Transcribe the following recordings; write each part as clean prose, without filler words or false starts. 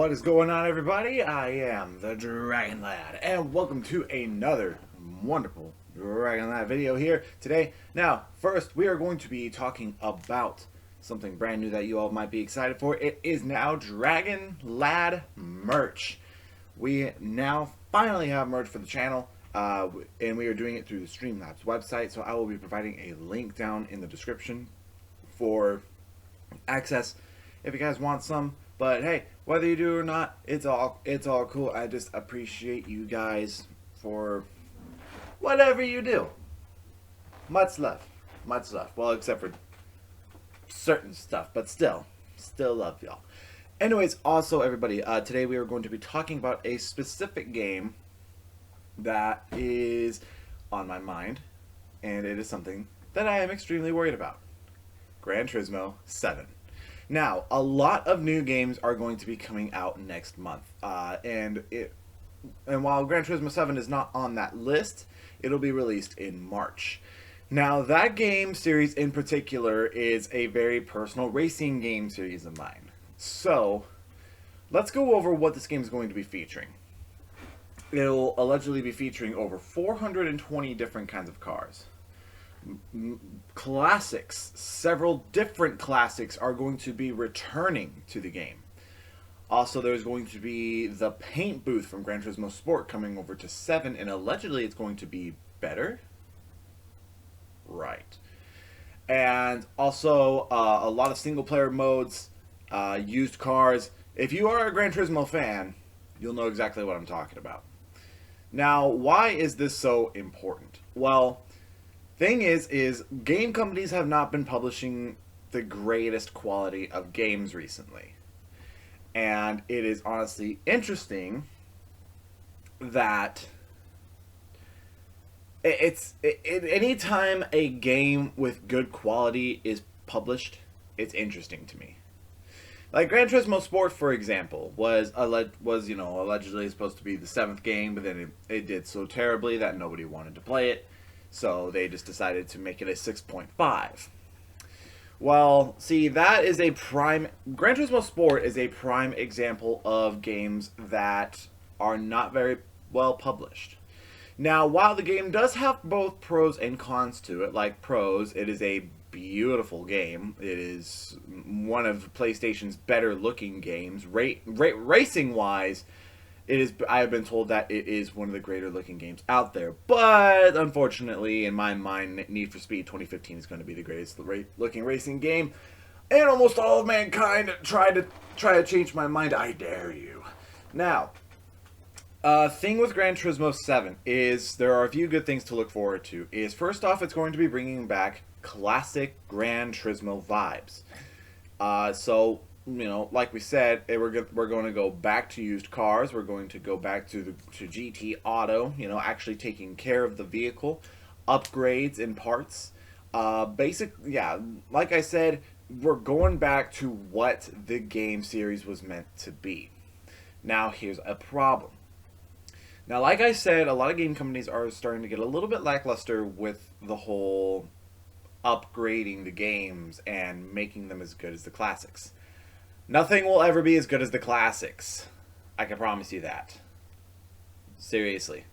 What is going on, everybody? I am the Dragon Lad, and welcome to another wonderful Dragon Lad video here today. Now, first, we are going to be talking about something brand new that you all might be excited for. It is now Dragon Lad merch. We now finally have merch for the channel, and we are doing it through the Streamlabs website, so I will be providing a link down in the description for access if you guys want some. But hey, whether you do or not, it's all cool. I just appreciate you guys for whatever you do. Much love. Well, except for certain stuff, but still love y'all. Anyways, also everybody, today we are going to be talking about a specific game that is on my mind, and it is something that I am extremely worried about. Gran Turismo 7. Now, a lot of new games are going to be coming out next month, and while Gran Turismo 7 is not on that list, it'll be released in March. Now, that game series in particular is a very personal racing game series of mine. So, let's go over what this game is going to be featuring. It'll allegedly be featuring over 420 different kinds of cars. Classics, several different classics are going to be returning to the game. Also, there's going to be the paint booth from Gran Turismo Sport coming over to 7, and allegedly it's going to be better. Right. And also a lot of single player modes, used cars. If you are a Gran Turismo fan, you'll know exactly what I'm talking about. Now, why is this so important? Well, thing is game companies have not been publishing the greatest quality of games recently. And it is honestly interesting that anytime a game with good quality is published, it's interesting to me. Like Gran Turismo Sport, for example, was allegedly supposed to be the 7th game, but then it did so terribly that nobody wanted to play it. So they just decided to make it a 6.5. Well, see, that is a prime... Gran Turismo Sport is a prime example of games that are not very well published. Now, while the game does have both pros and cons to it, like pros, it is a beautiful game. It is one of PlayStation's better looking games. Racing-wise, it is. I have been told that it is one of the greater looking games out there. But unfortunately, in my mind, Need for Speed 2015 is going to be the greatest looking racing game. And almost all of mankind try to change my mind. I dare you. Now, thing with Gran Turismo 7 is there are a few good things to look forward to. Is first off, it's going to be bringing back classic Gran Turismo vibes. So, you know, like we said, we're going to go back to used cars. We're going to go back to GT Auto, you know, actually taking care of the vehicle, upgrades and parts. Like I said, we're going back to what the game series was meant to be. Now, here's a problem. Now, like I said, a lot of game companies are starting to get a little bit lackluster with the whole upgrading the games and making them as good as the classics. Nothing will ever be as good as the classics. I can promise you that. Seriously.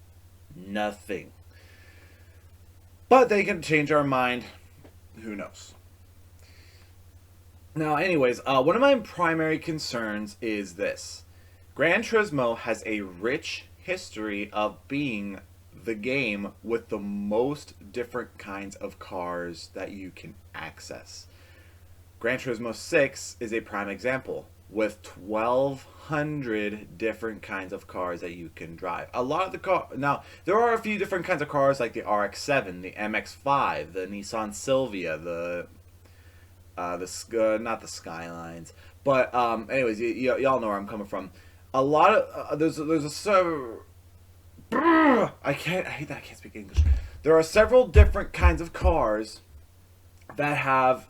Nothing. But they can change our mind. Who knows? Now, anyways, one of my primary concerns is this. Gran Turismo has a rich history of being the game with the most different kinds of cars that you can access. Gran Turismo 6 is a prime example with 1,200 different kinds of cars that you can drive. A lot of the now there are a few different kinds of cars like the RX-7, the MX-5, the Nissan Silvia, not the Skylines, but anyways, y'all know where I'm coming from. A lot of there's a server. I hate that I can't speak English. There are several different kinds of cars that have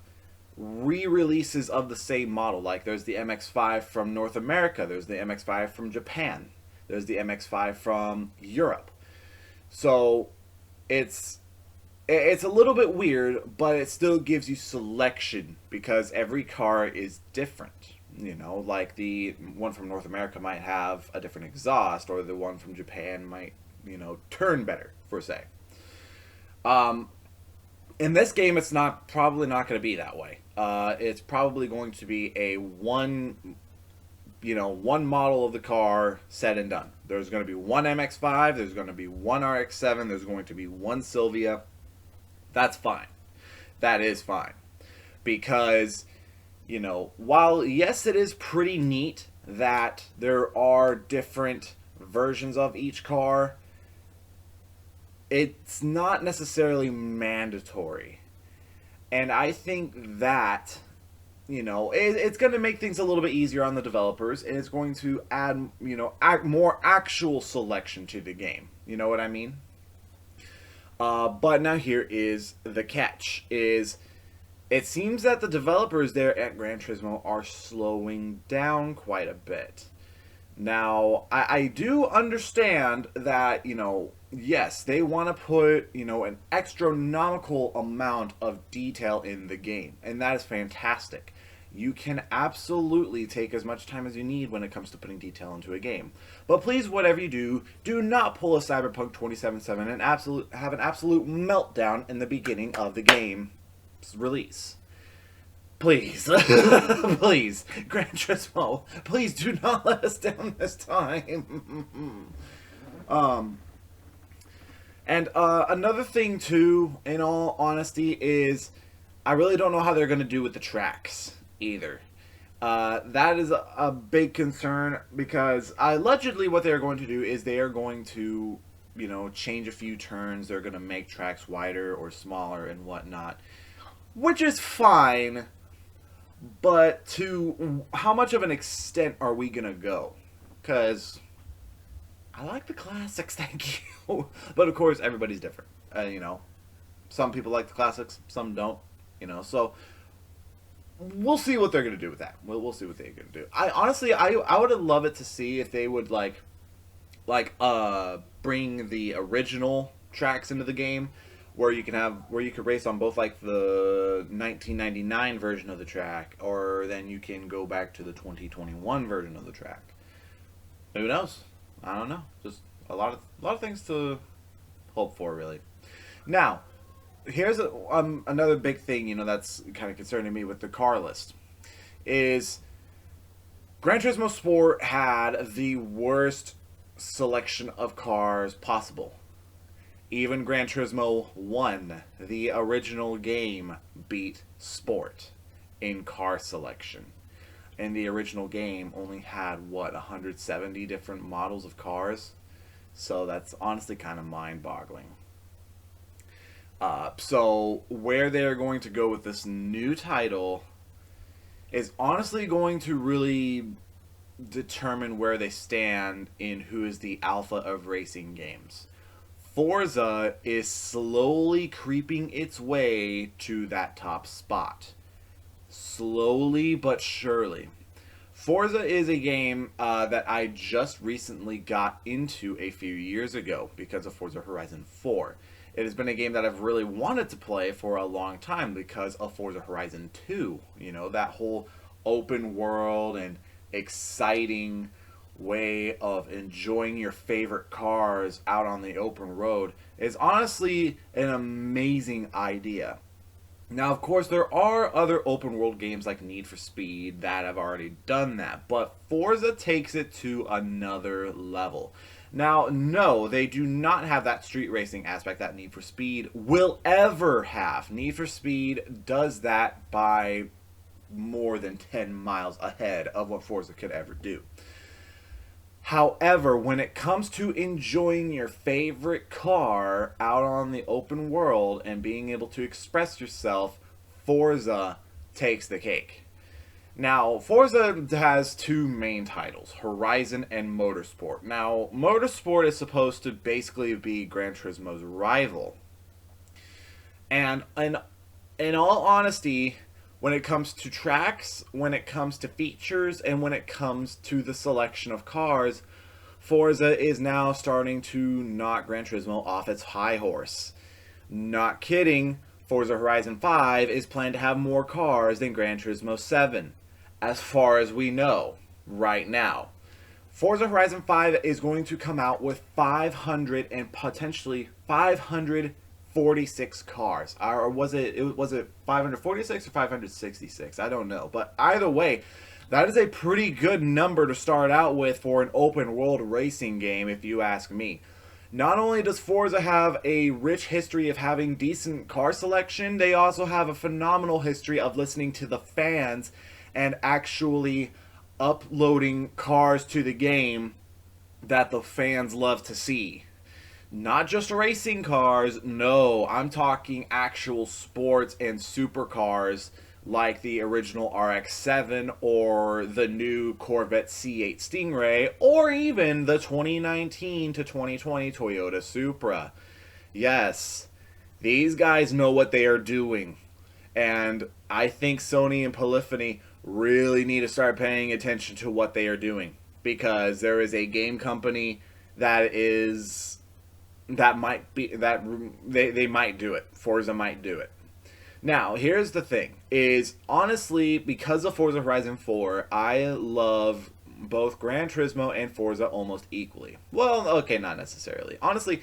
re-releases of the same model. Like there's the MX-5 from North America, there's the MX-5 from Japan, there's the MX-5 from Europe. So it's a little bit weird, but it still gives you selection because every car is different. You know, like the one from North America might have a different exhaust, or the one from Japan might, turn better, per se. Um, in this game, it's probably not going to be that way. It's probably going to be a one model of the car said and done. There's going to be one MX-5, there's going to be one RX-7, there's going to be one Sylvia. That's fine. That is fine. Because, while yes, it is pretty neat that there are different versions of each car, it's not necessarily mandatory. And I think that, it's going to make things a little bit easier on the developers, and it's going to add, more actual selection to the game. You know what I mean? But now here is the catch, is it seems that the developers there at Gran Turismo are slowing down quite a bit. Now, I do understand that, yes, they want to put, an astronomical amount of detail in the game, and that is fantastic. You can absolutely take as much time as you need when it comes to putting detail into a game. But please, whatever you do not pull a Cyberpunk 2077 and have an absolute meltdown in the beginning of the game's release. Please. Please. Gran Turismo, please do not let us down this time. And another thing, too, in all honesty, is I really don't know how they're going to do with the tracks, either. That is a big concern, because allegedly what they're going to do is they are going to, change a few turns. They're going to make tracks wider or smaller and whatnot, which is fine. But to how much of an extent are we going to go? Because I like the classics, thank you. But of course, everybody's different. Some people like the classics, some don't. So we'll see what they're going to do with that. We'll see what they're going to do. I would have loved it to see if they would bring the original tracks into the game, where you could race on both like the 1999 version of the track, or then you can go back to the 2021 version of the track. Who knows? I don't know. Just a lot of things to hope for, really. Now, here's another big thing, that's kind of concerning me with the car list, is Gran Turismo Sport had the worst selection of cars possible. Even Gran Turismo 1, the original game, beat Sport in car selection. And the original game only had, 170 different models of cars? So that's honestly kind of mind-boggling. So where they're going to go with this new title is honestly going to really determine where they stand in who is the alpha of racing games. Forza is slowly creeping its way to that top spot. Slowly but surely. Forza is a game that I just recently got into a few years ago because of Forza Horizon 4. It has been a game that I've really wanted to play for a long time because of Forza Horizon 2. That whole open world and exciting way of enjoying your favorite cars out on the open road is honestly an amazing idea. Now, of course, there are other open world games like Need for Speed that have already done that, but Forza takes it to another level. Now, no, they do not have that street racing aspect that Need for Speed will ever have. Need for Speed does that by more than 10 miles ahead of what Forza could ever do. However, when it comes to enjoying your favorite car out on the open world and being able to express yourself, Forza takes the cake. Now, Forza has two main titles, Horizon and Motorsport. Now, Motorsport is supposed to basically be Gran Turismo's rival. And in all honesty, when it comes to tracks, when it comes to features, and when it comes to the selection of cars, Forza is now starting to knock Gran Turismo off its high horse. Not kidding, Forza Horizon 5 is planned to have more cars than Gran Turismo 7. as far as we know right now. Forza Horizon 5 is going to come out with 500 and potentially 546 cars. Or was it 546 or 566? I don't know. But either way, that is a pretty good number to start out with for an open world racing game, if you ask me. Not only does Forza have a rich history of having decent car selection, they also have a phenomenal history of listening to the fans and actually uploading cars to the game that the fans love to see. Not just racing cars, no, I'm talking actual sports and supercars like the original RX-7 or the new Corvette C8 Stingray or even the 2019 to 2020 Toyota Supra. Yes, these guys know what they are doing. And I think Sony and Polyphony really need to start paying attention to what they are doing, because there is a game company that might be that they might do it. Forza might do it. Now, here's the thing, is honestly, because of Forza Horizon 4, I love both Gran Turismo and Forza almost equally. Well, okay, not necessarily. Honestly,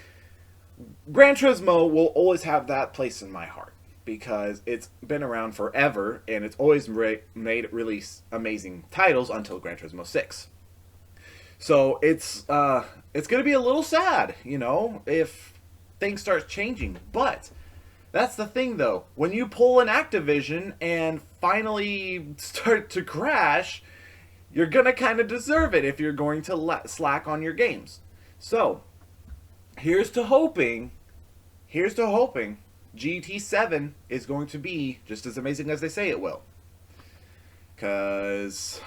Gran Turismo will always have that place in my heart, because it's been around forever, and it's always made really amazing titles until Gran Turismo 6. So it's going to be a little sad, if things start changing. But that's the thing, though. When you pull an Activision and finally start to crash, you're going to kind of deserve it if you're going to slack on your games. So, here's to hoping GT7 is going to be just as amazing as they say it will. Because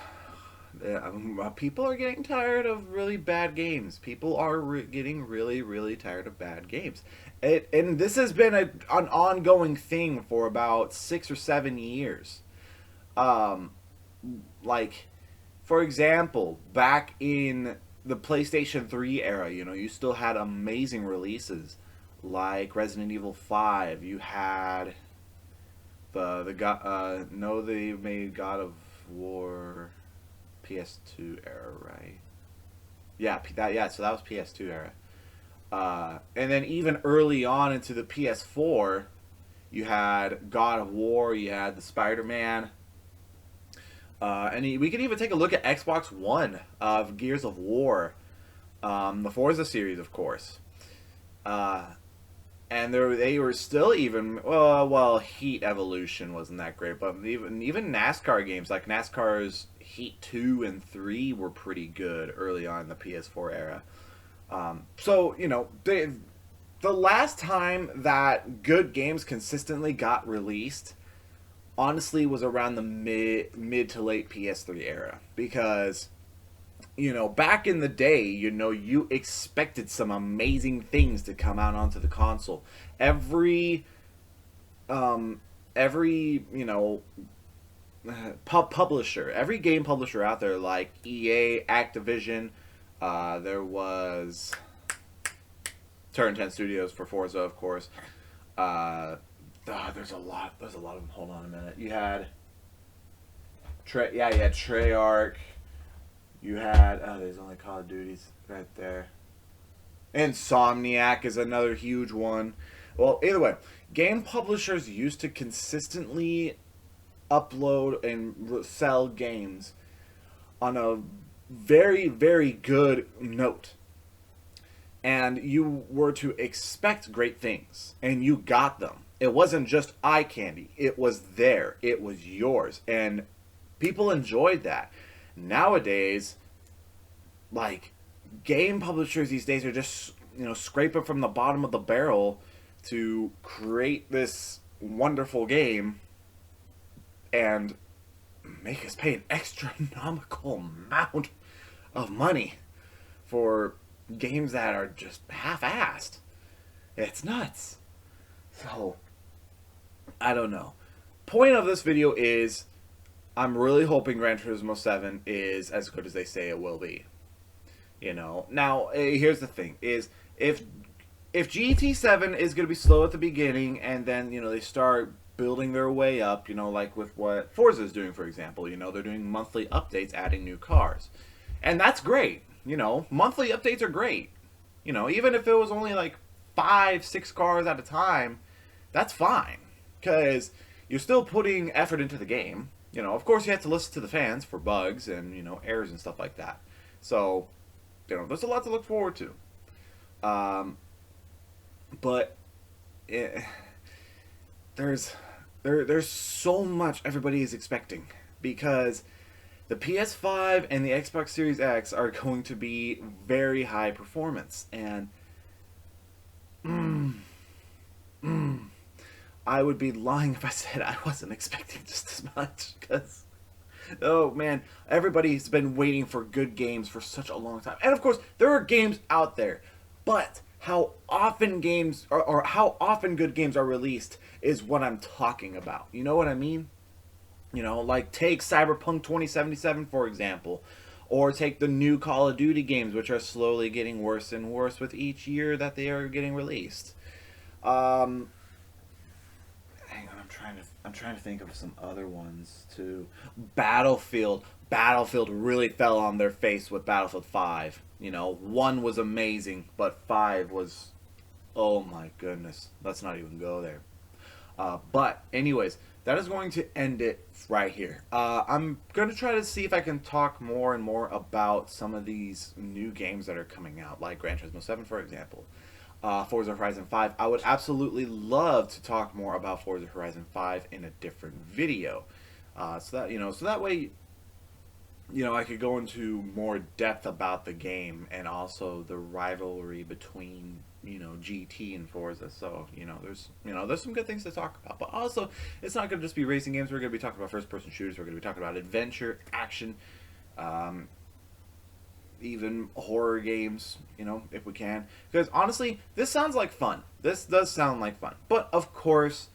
people are getting tired of really bad games. People are getting really, really tired of bad games. And this has been an ongoing thing for about 6 or 7 years. Like, for example, back in the PlayStation 3 era, you still had amazing releases like Resident Evil 5. You had they made God of War PS2 era, right? So that was PS2 era. And then even early on into the PS4, you had God of War, you had the Spider-Man, and we could even take a look at Xbox One of Gears of War, the Forza series, of course. And they were still even Heat Evolution wasn't that great, but even NASCAR games like NASCAR's Heat 2 and 3 were pretty good early on in the PS4 era. So the last time that good games consistently got released, honestly, was around the mid to late PS3 era, because back in the day, you expected some amazing things to come out onto the console. Every publisher, every game publisher out there, like EA, Activision, there was Turn 10 Studios for Forza, of course. There's a lot of them. Hold on a minute. You had Treyarch. You had there's only Call of Duties right there. Insomniac is another huge one. Well, either way, game publishers used to consistently upload and sell games on a very, very good note. And you were to expect great things, and you got them. It wasn't just eye candy. It was there. It was yours. And people enjoyed that. Nowadays, like, game publishers these days are just, scraping from the bottom of the barrel to create this wonderful game and make us pay an astronomical amount of money for games that are just half-assed. It's nuts. So, I don't know. Point of this video is, I'm really hoping Gran Turismo 7 is as good as they say it will be. Now, here's the thing, is if GT7 is going to be slow at the beginning, and then, they start building their way up, like with what Forza is doing, for example. They're doing monthly updates, adding new cars. And that's great. Monthly updates are great. Even if it was only like 5, 6 cars at a time, that's fine. Because you're still putting effort into the game. Of course you have to listen to the fans for bugs and, errors and stuff like that. So, there's a lot to look forward to. But there's so much everybody is expecting, because the PS5 and the Xbox Series X are going to be very high performance, and I would be lying if I said I wasn't expecting just as much, because oh man, everybody's been waiting for good games for such a long time. And of course, there are games out there, but how often games or how often good games are released is what I'm talking about. You know what I mean? Like take Cyberpunk 2077 for example, or take the new Call of Duty games, which are slowly getting worse and worse with each year that they are getting released. Hang on, I'm trying to think of some other ones too. Battlefield really fell on their face with Battlefield 5. 1 was amazing, but 5 was, oh my goodness, let's not even go there. But anyways, that is going to end it right here. I'm going to try to see if I can talk more and more about some of these new games that are coming out, like Gran Turismo 7, for example. Forza Horizon 5. I would absolutely love to talk more about Forza Horizon 5 in a different video. So that way, I could go into more depth about the game and also the rivalry between, GT and Forza. So, there's some good things to talk about. But also, it's not going to just be racing games. We're going to be talking about first-person shooters. We're going to be talking about adventure, action, even horror games, if we can. Because honestly, this sounds like fun. This does sound like fun. But of course,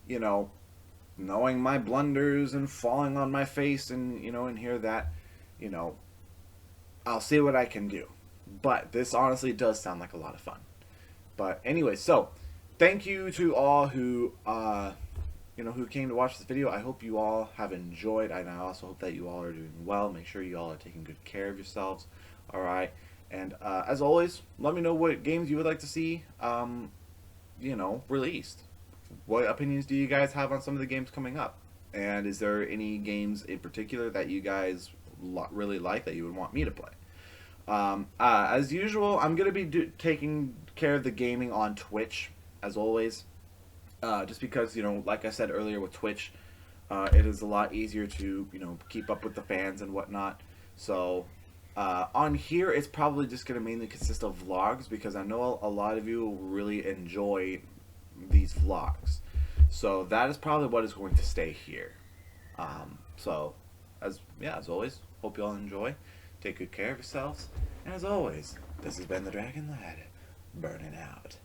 knowing my blunders and falling on my face and, and hear that, I'll see what I can do. But this honestly does sound like a lot of fun. But anyway, so thank you to all who, who came to watch this video. I hope you all have enjoyed, and I also hope that you all are doing well. Make sure you all are taking good care of yourselves. All right. And as always, let me know what games you would like to see, released. What opinions do you guys have on some of the games coming up? And is there any games in particular that you guys really like that you would want me to play? As usual, I'm going to be taking care of the gaming on Twitch, as always. Just because, like I said earlier with Twitch, it is a lot easier to, keep up with the fans and whatnot. So, on here, it's probably just going to mainly consist of vlogs, because I know a lot of you really enjoy these vlogs. So that is probably what is going to stay here. So, as always, hope you all enjoy. Take good care of yourselves. And as always, this has been the Dragon Lad, burning out.